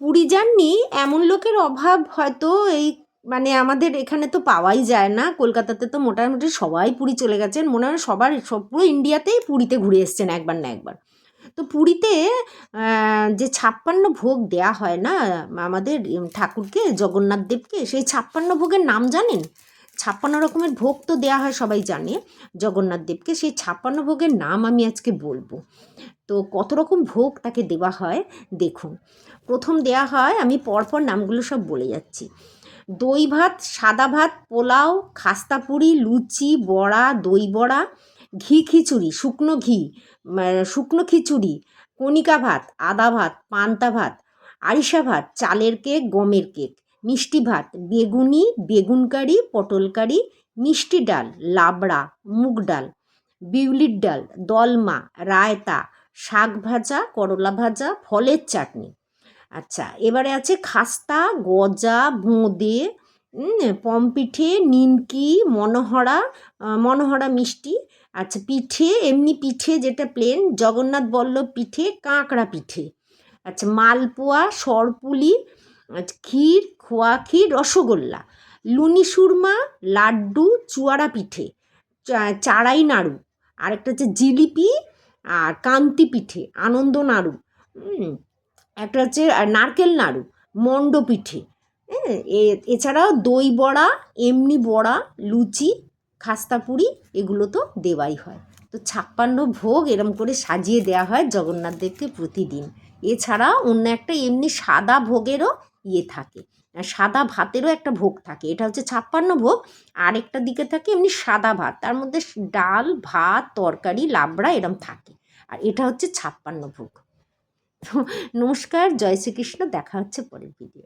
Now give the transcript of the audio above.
পুরী যাননি এমন লোকের অভাব হয়তো এই মানে আমাদের এখানে তো পাওয়াই যায় না। কলকাতাতে তো মোটামুটি সবাই পুরী চলে গেছেন, মনে হয় সবার সব পুরো ইন্ডিয়াতেই পুরীতে ঘুরে এসছেন একবার না একবার। তো পুরীতে যে 56 ভোগ দেয়া হয় না আমাদের ঠাকুরকে, জগন্নাথ দেবকে, সেই 56 ভোগের নাম জানেন? 56 রকমের ভোগ তো দেয়া হয় সবাই জানে জগন্নাথ দেবকে, সেই 56 ভোগের নাম আমি আজকে বলবো। তো কত রকম ভোগ তাকে দেওয়া হয় দেখুন। প্রথম দেয়া হয়, আমি পরপর নামগুলো সব বলে যাচ্ছি। দই ভাত, সাদা ভাত, পোলাও, খাস্তা পুরি, লুচি, বড়া, দই বড়া, ঘি খিচুড়ি, শুকনো ঘি, শুকনো খিচুড়ি, কণিকা ভাত, আদা ভাত, পান্তা ভাত, আরিশা ভাত, চালের কেক, গমের কেক, মিষ্টি ভাত, বেগুনি, বেগুন কারি, পটল কারি, মিষ্টি ডাল, লাবড়া, মুগ ডাল, বিউলির ডাল, দলমা, রায়তা, শাক ভাজা, করলা ভাজা, ফলের চাটনি। আচ্ছা, এবারে আছে খাস্তা, গজা, বোঁদে, পমপিঠে, নিমকি, মনোহরা, মনোহরা মিষ্টি। আচ্ছা, পিঠে, এমনি পিঠে যেটা প্লেন, জগন্নাথ বল্লভ পিঠে, কাঁকড়া পিঠে। আচ্ছা, মালপোয়া, সরপুলি, আচ্ছা ক্ষীর, খোয়া ক্ষীর, রসগোল্লা, লুনি সুরমা, লাড্ডু, চুয়ারা পিঠে, চাড়াই নাড়ু, আরেকটা হচ্ছে জিলিপি, আর কান্তি পিঠে, আনন্দ নাড়ু, একটা হচ্ছে নারকেল নাড়ু, মণ্ড পিঠে। হ্যাঁ, এছাড়াও দই বড়া, এমনি বড়া, লুচি, খাস্তা পুরি, এগুলো তো দেওয়াই হয়। তো 56 ভোগ এরম করে সাজিয়ে দেওয়া হয় জগন্নাথ দেবকে প্রতিদিন। এছাড়া অন্য একটা এমনি সাদা ভোগেরও থাকে, সাদা ভাতেরও একটা ভোগ থাকে। এটা হচ্ছে 56 ভোগ। আরেকটা দিকে থাকে এমনি সাদা ভাত, তার মধ্যে ডাল, ভাত, তরকারি, লাবড়া এরম থাকে। আর এটা হচ্ছে 56 ভোগ। তো নমস্কার, জয় শ্রীকৃষ্ণ, দেখা হচ্ছে পরের ভিডিও।